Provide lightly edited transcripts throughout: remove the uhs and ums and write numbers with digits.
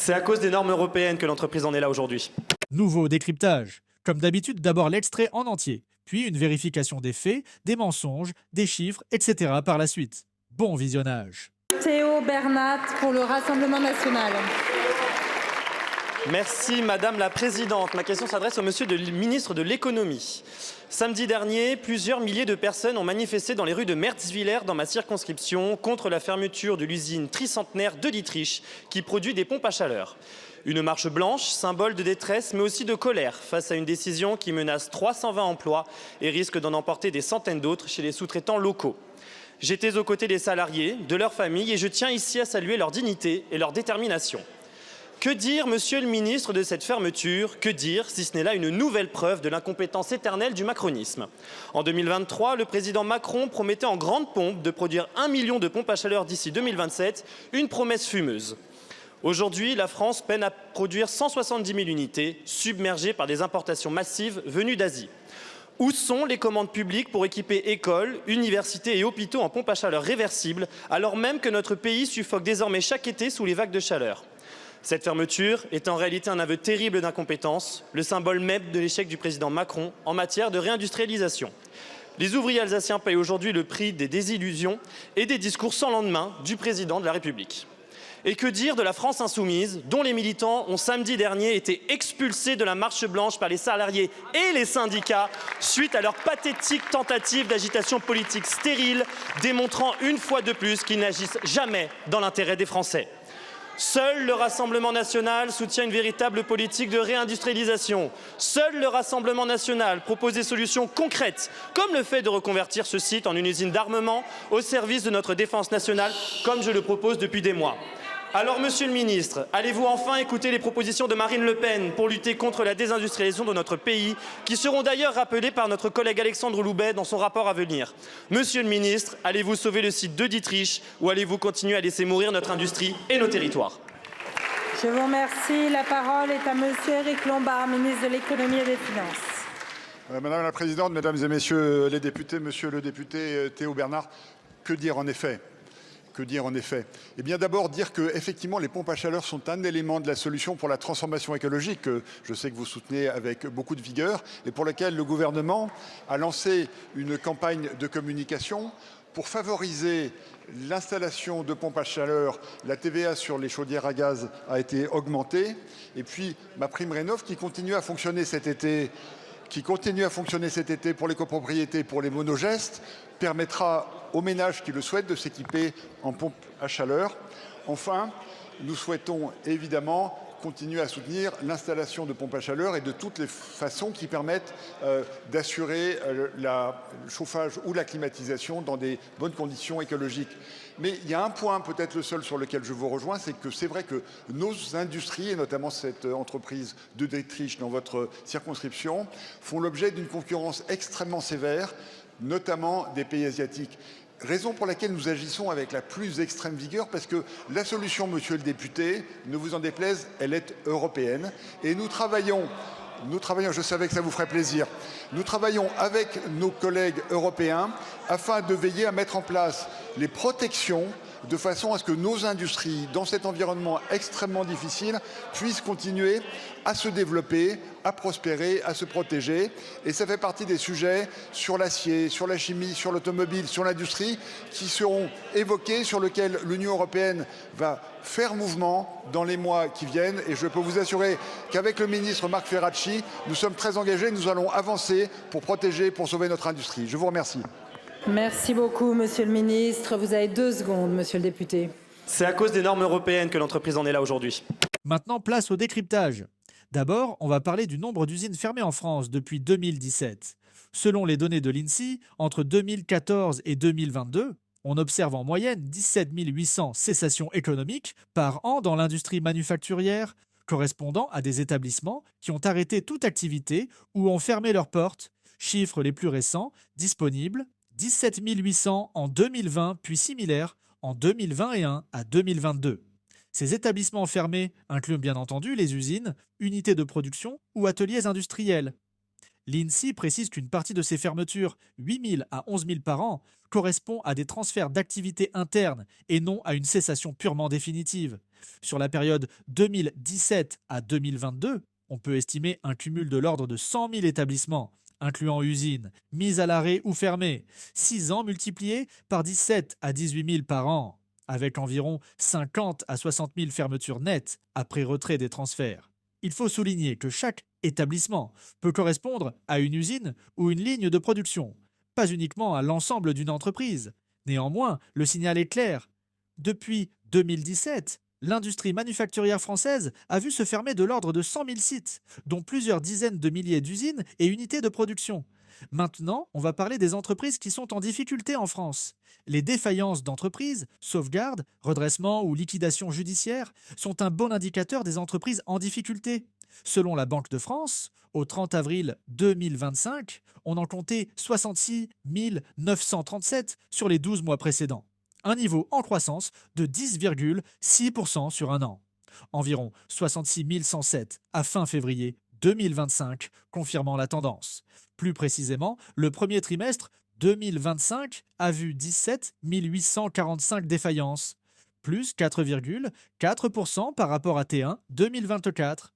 C'est à cause des normes européennes que l'entreprise en est là aujourd'hui. Nouveau décryptage. Comme d'habitude, d'abord l'extrait en entier, puis une vérification des faits, des mensonges, des chiffres, etc. par la suite. Bon visionnage. Théo Bernat pour le Rassemblement national. Merci Madame la Présidente. Ma question s'adresse au Monsieur le ministre de l'Économie. Samedi dernier, plusieurs milliers de personnes ont manifesté dans les rues de Mertzwiller, dans ma circonscription, contre la fermeture de l'usine tricentenaire de Dietrich, qui produit des pompes à chaleur. Une marche blanche, symbole de détresse, mais aussi de colère, face à une décision qui menace 320 emplois et risque d'en emporter des centaines d'autres chez les sous-traitants locaux. J'étais aux côtés des salariés, de leurs familles, et je tiens ici à saluer leur dignité et leur détermination. Que dire, Monsieur le ministre, de cette fermeture? Que dire, si ce n'est là une nouvelle preuve de l'incompétence éternelle du macronisme? En 2023, le président Macron promettait en grande pompe de produire 1 million de pompes à chaleur d'ici 2027, une promesse fumeuse. Aujourd'hui, la France peine à produire 170 000 unités, submergées par des importations massives venues d'Asie. Où sont les commandes publiques pour équiper écoles, universités et hôpitaux en pompes à chaleur réversibles, alors même que notre pays suffoque désormais chaque été sous les vagues de chaleur? Cette fermeture est en réalité un aveu terrible d'incompétence, le symbole même de l'échec du président Macron en matière de réindustrialisation. Les ouvriers alsaciens payent aujourd'hui le prix des désillusions et des discours sans lendemain du président de la République. Et que dire de la France insoumise, dont les militants ont samedi dernier été expulsés de la marche blanche par les salariés et les syndicats suite à leur pathétique tentative d'agitation politique stérile, démontrant une fois de plus qu'ils n'agissent jamais dans l'intérêt des Français. Seul le Rassemblement national soutient une véritable politique de réindustrialisation. Seul le Rassemblement national propose des solutions concrètes, comme le fait de reconvertir ce site en une usine d'armement au service de notre défense nationale, comme je le propose depuis des mois. Alors, Monsieur le ministre, allez-vous enfin écouter les propositions de Marine Le Pen pour lutter contre la désindustrialisation de notre pays, qui seront d'ailleurs rappelées par notre collègue Alexandre Loubet dans son rapport à venir? Monsieur le ministre, allez-vous sauver le site de Dietrich ou allez-vous continuer à laisser mourir notre industrie et nos territoires? Je vous remercie. La parole est à Monsieur Éric Lombard, ministre de l'Économie et des Finances. Madame la Présidente, Mesdames et Messieurs les députés, Monsieur le député Théo Bernat, que dire en effet? Que dire en effet? Eh bien d'abord dire que effectivement les pompes à chaleur sont un élément de la solution pour la transformation écologique que je sais que vous soutenez avec beaucoup de vigueur et pour laquelle le gouvernement a lancé une campagne de communication pour favoriser l'installation de pompes à chaleur. La TVA sur les chaudières à gaz a été augmentée et puis ma prime Rénov qui continue à fonctionner cet été pour les copropriétés, pour les monogestes, permettra aux ménages qui le souhaitent de s'équiper en pompe à chaleur. Enfin, nous souhaitons évidemment continuer à soutenir l'installation de pompes à chaleur et de toutes les façons qui permettent d'assurer le chauffage ou la climatisation dans des bonnes conditions écologiques. Mais il y a un point, peut-être le seul sur lequel je vous rejoins, c'est que c'est vrai que nos industries, et notamment cette entreprise de Dietrich dans votre circonscription, font l'objet d'une concurrence extrêmement sévère, notamment des pays asiatiques. Raison pour laquelle nous agissons avec la plus extrême vigueur, parce que la solution, monsieur le député, ne vous en déplaise, elle est européenne. Et nous travaillons, je savais que ça vous ferait plaisir, nous travaillons avec nos collègues européens afin de veiller à mettre en place les protections de façon à ce que nos industries, dans cet environnement extrêmement difficile, puissent continuer à se développer, à prospérer, à se protéger. Et ça fait partie des sujets sur l'acier, sur la chimie, sur l'automobile, sur l'industrie, qui seront évoqués, sur lesquels l'Union européenne va faire mouvement dans les mois qui viennent. Et je peux vous assurer qu'avec le ministre Marc Ferracci, nous sommes très engagés, nous allons avancer pour protéger, pour sauver notre industrie. Je vous remercie. Merci beaucoup, Monsieur le ministre. Vous avez 2 secondes, Monsieur le député. C'est à cause des normes européennes que l'entreprise en est là aujourd'hui. Maintenant, place au décryptage. D'abord, on va parler du nombre d'usines fermées en France depuis 2017. Selon les données de l'INSEE, entre 2014 et 2022, on observe en moyenne 17 800 cessations économiques par an dans l'industrie manufacturière, correspondant à des établissements qui ont arrêté toute activité ou ont fermé leurs portes. Chiffres les plus récents, disponibles, 17 800 en 2020, puis similaires en 2021 à 2022. Ces établissements fermés incluent bien entendu les usines, unités de production ou ateliers industriels. L'INSEE précise qu'une partie de ces fermetures, 8 000 à 11 000 par an, correspond à des transferts d'activités internes et non à une cessation purement définitive. Sur la période 2017 à 2022, on peut estimer un cumul de l'ordre de 100 000 établissements, incluant usines, mises à l'arrêt ou fermées, 6 ans multipliés par 17 à 18 000 par an, avec environ 50 à 60 000 fermetures nettes après retrait des transferts. Il faut souligner que chaque établissement peut correspondre à une usine ou une ligne de production, pas uniquement à l'ensemble d'une entreprise. Néanmoins, le signal est clair. Depuis 2017, l'industrie manufacturière française a vu se fermer de l'ordre de 100 000 sites, dont plusieurs dizaines de milliers d'usines et unités de production. Maintenant, on va parler des entreprises qui sont en difficulté en France. Les défaillances d'entreprises, sauvegardes, redressement ou liquidation judiciaire sont un bon indicateur des entreprises en difficulté. Selon la Banque de France, au 30 avril 2025, on en comptait 66 937 sur les 12 mois précédents. Un niveau en croissance de 10,6% sur un an. Environ 66 107 à fin février 2025, confirmant la tendance. Plus précisément, le premier trimestre 2025 a vu 17 845 défaillances, plus 4,4% par rapport à T1 2024.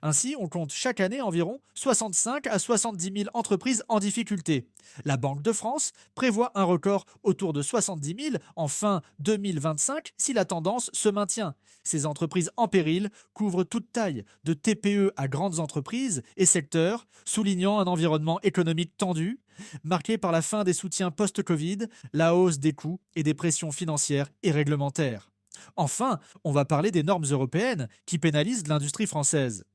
Ainsi, on compte chaque année environ 65 à 70 000 entreprises en difficulté. La Banque de France prévoit un record autour de 70 000 en fin 2025 si la tendance se maintient. Ces entreprises en péril couvrent toute taille, de TPE à grandes entreprises et secteurs, soulignant un environnement économique tendu, marqué par la fin des soutiens post-Covid, la hausse des coûts et des pressions financières et réglementaires. Enfin, on va parler des normes européennes qui pénalisent l'industrie française.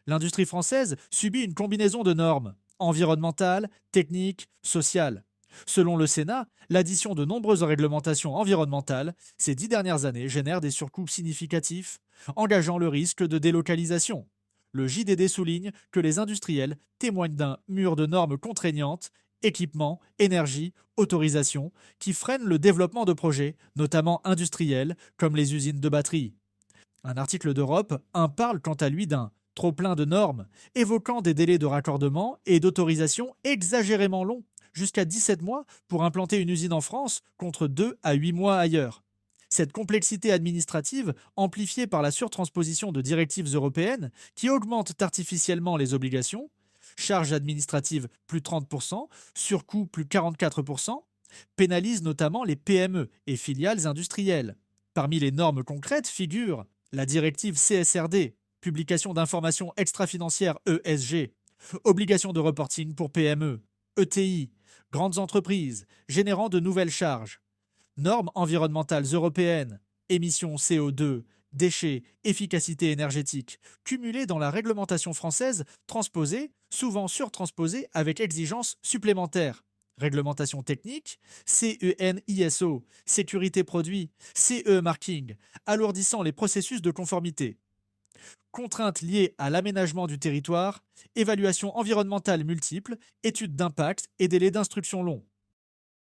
L'industrie française subit une combinaison de normes environnementales, techniques, sociales. Selon le Sénat, l'addition de nombreuses réglementations environnementales ces 10 dernières années génère des surcoûts significatifs, engageant le risque de délocalisation. Le JDD souligne que les industriels témoignent d'un mur de normes contraignantes, équipements, énergie, autorisation, qui freinent le développement de projets, notamment industriels, comme les usines de batteries. Un article d'Europe 1 parle quant à lui d'un trop plein de normes, évoquant des délais de raccordement et d'autorisation exagérément longs, jusqu'à 17 mois pour implanter une usine en France contre 2 à 8 mois ailleurs. Cette complexité administrative, amplifiée par la surtransposition de directives européennes qui augmentent artificiellement les obligations, charges administratives plus 30%, surcoûts plus 44%, pénalise notamment les PME et filiales industrielles. Parmi les normes concrètes figurent la directive CSRD, publication d'informations extra-financières ESG, obligation de reporting pour PME, ETI, grandes entreprises, générant de nouvelles charges, normes environnementales européennes, émissions CO2, déchets, efficacité énergétique, cumulées dans la réglementation française, transposée, souvent surtransposée avec exigences supplémentaires. Réglementation technique, CEN-ISO, sécurité produit, CE marking, alourdissant les processus de conformité. Contraintes liées à l'aménagement du territoire, évaluation environnementale multiple, études d'impact et délais d'instruction longs.